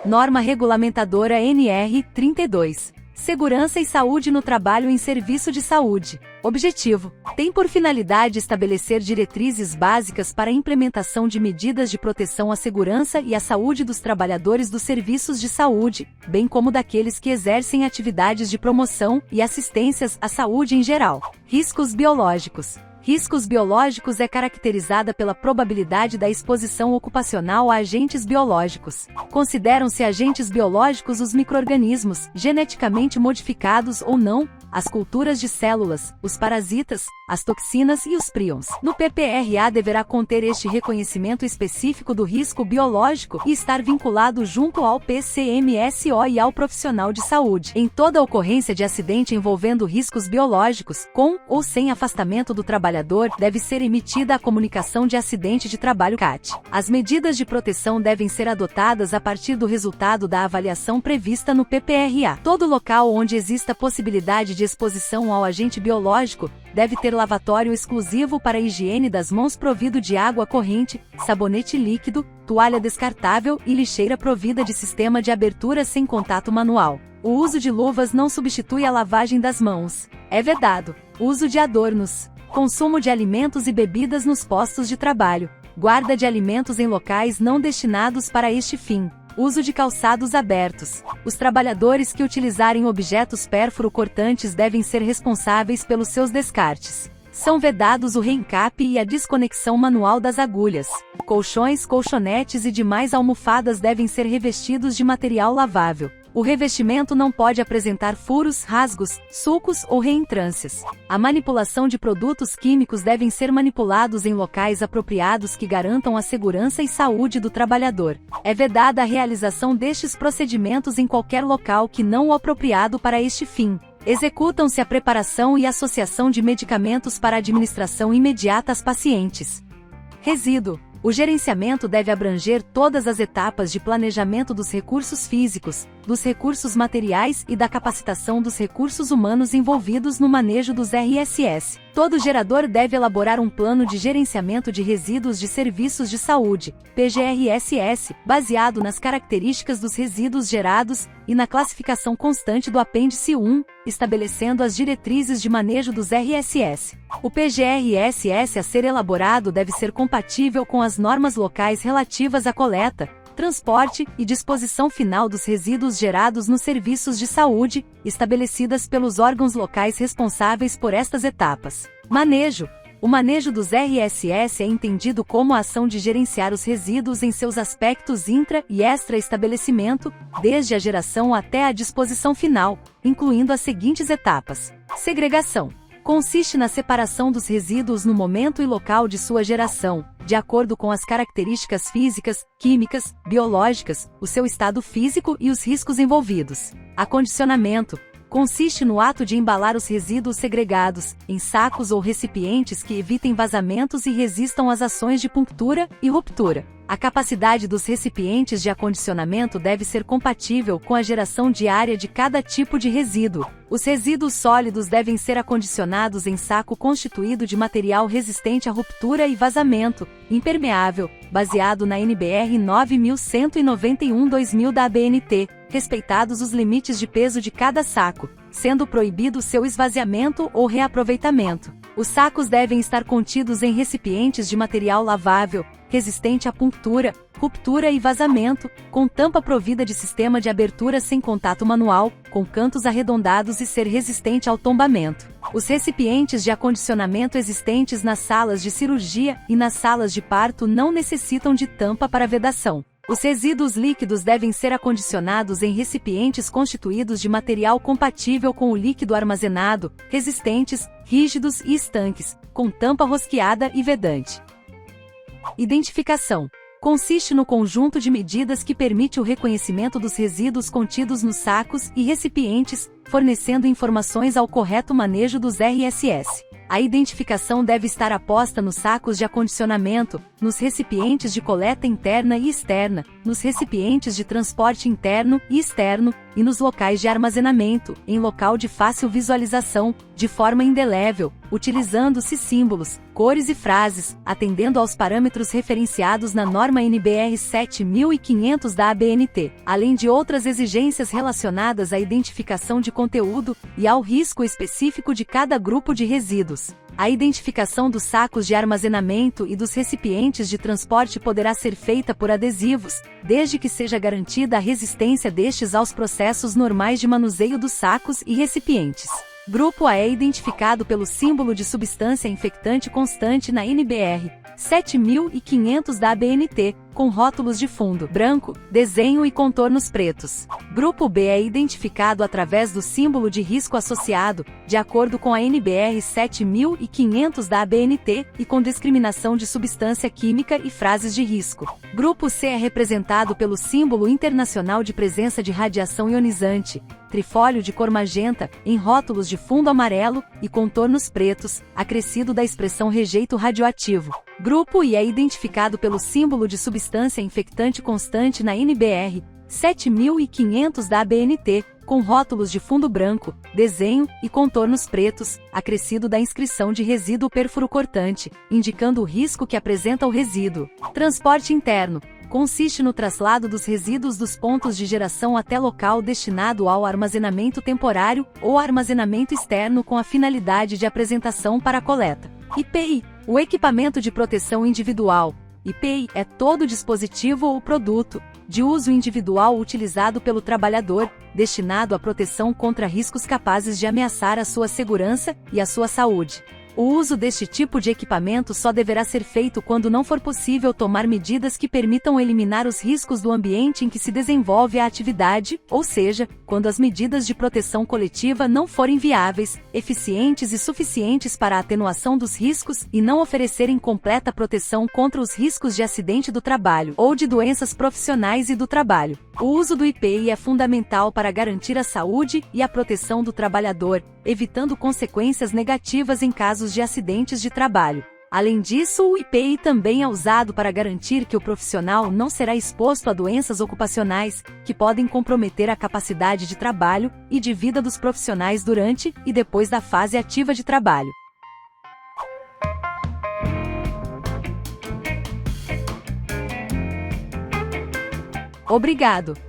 Norma Regulamentadora NR 32. Segurança e saúde no trabalho em serviço de saúde. Objetivo: tem por finalidade estabelecer diretrizes básicas para a implementação de medidas de proteção à segurança e à saúde dos trabalhadores dos serviços de saúde, bem como daqueles que exercem atividades de promoção e assistências à saúde em geral. Riscos biológicos. Riscos biológicos é caracterizada pela probabilidade da exposição ocupacional a agentes biológicos. Consideram-se agentes biológicos os micro-organismos, geneticamente modificados ou não, as culturas de células, os parasitas, as toxinas e os prions. No PPRA deverá conter este reconhecimento específico do risco biológico e estar vinculado junto ao PCMSO e ao profissional de saúde. Em toda ocorrência de acidente envolvendo riscos biológicos, com ou sem afastamento do trabalhador, deve ser emitida a comunicação de acidente de trabalho CAT. As medidas de proteção devem ser adotadas a partir do resultado da avaliação prevista no PPRA. Todo local onde exista possibilidade de exposição ao agente biológico deve ter lavatório exclusivo para a higiene das mãos provido de água corrente, sabonete líquido, toalha descartável e lixeira provida de sistema de abertura sem contato manual. O uso de luvas não substitui a lavagem das mãos. É vedado. Uso de adornos. Consumo de alimentos e bebidas nos postos de trabalho. Guarda de alimentos em locais não destinados para este fim. Uso de calçados abertos. Os trabalhadores que utilizarem objetos pérfuro-cortantes devem ser responsáveis pelos seus descartes. São vedados o reencape e a desconexão manual das agulhas. Colchões, colchonetes e demais almofadas devem ser revestidos de material lavável. O revestimento não pode apresentar furos, rasgos, sulcos ou reentrâncias. A manipulação de produtos químicos devem ser manipulados em locais apropriados que garantam a segurança e saúde do trabalhador. É vedada a realização destes procedimentos em qualquer local que não o apropriado para este fim. Executam-se a preparação e associação de medicamentos para administração imediata às pacientes. Resíduo. O gerenciamento deve abranger todas as etapas de planejamento dos recursos físicos, dos recursos materiais e da capacitação dos recursos humanos envolvidos no manejo dos RSS. Todo gerador deve elaborar um plano de gerenciamento de resíduos de serviços de saúde, PGRSS, baseado nas características dos resíduos gerados e na classificação constante do apêndice 1, estabelecendo as diretrizes de manejo dos RSS. O PGRSS a ser elaborado deve ser compatível com as normas locais relativas à coleta, transporte e disposição final dos resíduos gerados nos serviços de saúde, estabelecidas pelos órgãos locais responsáveis por estas etapas. Manejo. O manejo dos RSS é entendido como a ação de gerenciar os resíduos em seus aspectos intra- e extra-estabelecimento, desde a geração até a disposição final, incluindo as seguintes etapas. Segregação. Consiste na separação dos resíduos no momento e local de sua geração, de acordo com as características físicas, químicas, biológicas, o seu estado físico e os riscos envolvidos. Acondicionamento. Consiste no ato de embalar os resíduos segregados, em sacos ou recipientes que evitem vazamentos e resistam às ações de punctura e ruptura. A capacidade dos recipientes de acondicionamento deve ser compatível com a geração diária de cada tipo de resíduo. Os resíduos sólidos devem ser acondicionados em saco constituído de material resistente à ruptura e vazamento, impermeável, baseado na NBR 9191/2000 da ABNT, respeitados os limites de peso de cada saco, sendo proibido seu esvaziamento ou reaproveitamento. Os sacos devem estar contidos em recipientes de material lavável, resistente à punctura, ruptura e vazamento, com tampa provida de sistema de abertura sem contato manual, com cantos arredondados e ser resistente ao tombamento. Os recipientes de acondicionamento existentes nas salas de cirurgia e nas salas de parto não necessitam de tampa para vedação. Os resíduos líquidos devem ser acondicionados em recipientes constituídos de material compatível com o líquido armazenado, resistentes, rígidos e estanques, com tampa rosqueada e vedante. Identificação. Consiste no conjunto de medidas que permite o reconhecimento dos resíduos contidos nos sacos e recipientes, fornecendo informações ao correto manejo dos RSS. A identificação deve estar aposta nos sacos de acondicionamento, nos recipientes de coleta interna e externa, nos recipientes de transporte interno e externo, e nos locais de armazenamento, em local de fácil visualização, de forma indelével, utilizando-se símbolos, cores e frases, atendendo aos parâmetros referenciados na norma NBR 7500 da ABNT, além de outras exigências relacionadas à identificação de conteúdo e ao risco específico de cada grupo de resíduos. A identificação dos sacos de armazenamento e dos recipientes de transporte poderá ser feita por adesivos, desde que seja garantida a resistência destes aos processos normais de manuseio dos sacos e recipientes. Grupo A é identificado pelo símbolo de substância infectante constante na NBR 7500 da ABNT, com rótulos de fundo branco, desenho e contornos pretos. Grupo B é identificado através do símbolo de risco associado, de acordo com a NBR 7500 da ABNT, e com discriminação de substância química e frases de risco. Grupo C é representado pelo símbolo internacional de presença de radiação ionizante, trifólio de cor magenta, em rótulos de fundo amarelo e contornos pretos, acrescido da expressão rejeito radioativo. Grupo I é identificado pelo símbolo de substância infectante constante na NBR 7500 da ABNT, com rótulos de fundo branco, desenho e contornos pretos, acrescido da inscrição de resíduo perfluorocortante, indicando o risco que apresenta o resíduo. Transporte interno consiste no traslado dos resíduos dos pontos de geração até local destinado ao armazenamento temporário ou armazenamento externo com a finalidade de apresentação para a coleta. EPI, o equipamento de proteção individual. EPI é todo dispositivo ou produto de uso individual utilizado pelo trabalhador, destinado à proteção contra riscos capazes de ameaçar a sua segurança e a sua saúde. O uso deste tipo de equipamento só deverá ser feito quando não for possível tomar medidas que permitam eliminar os riscos do ambiente em que se desenvolve a atividade, ou seja, quando as medidas de proteção coletiva não forem viáveis, eficientes e suficientes para a atenuação dos riscos e não oferecerem completa proteção contra os riscos de acidente do trabalho ou de doenças profissionais e do trabalho. O uso do EPI é fundamental para garantir a saúde e a proteção do trabalhador, evitando consequências negativas em casos de acidentes de trabalho. Além disso, o EPI também é usado para garantir que o profissional não será exposto a doenças ocupacionais, que podem comprometer a capacidade de trabalho e de vida dos profissionais durante e depois da fase ativa de trabalho. Obrigado!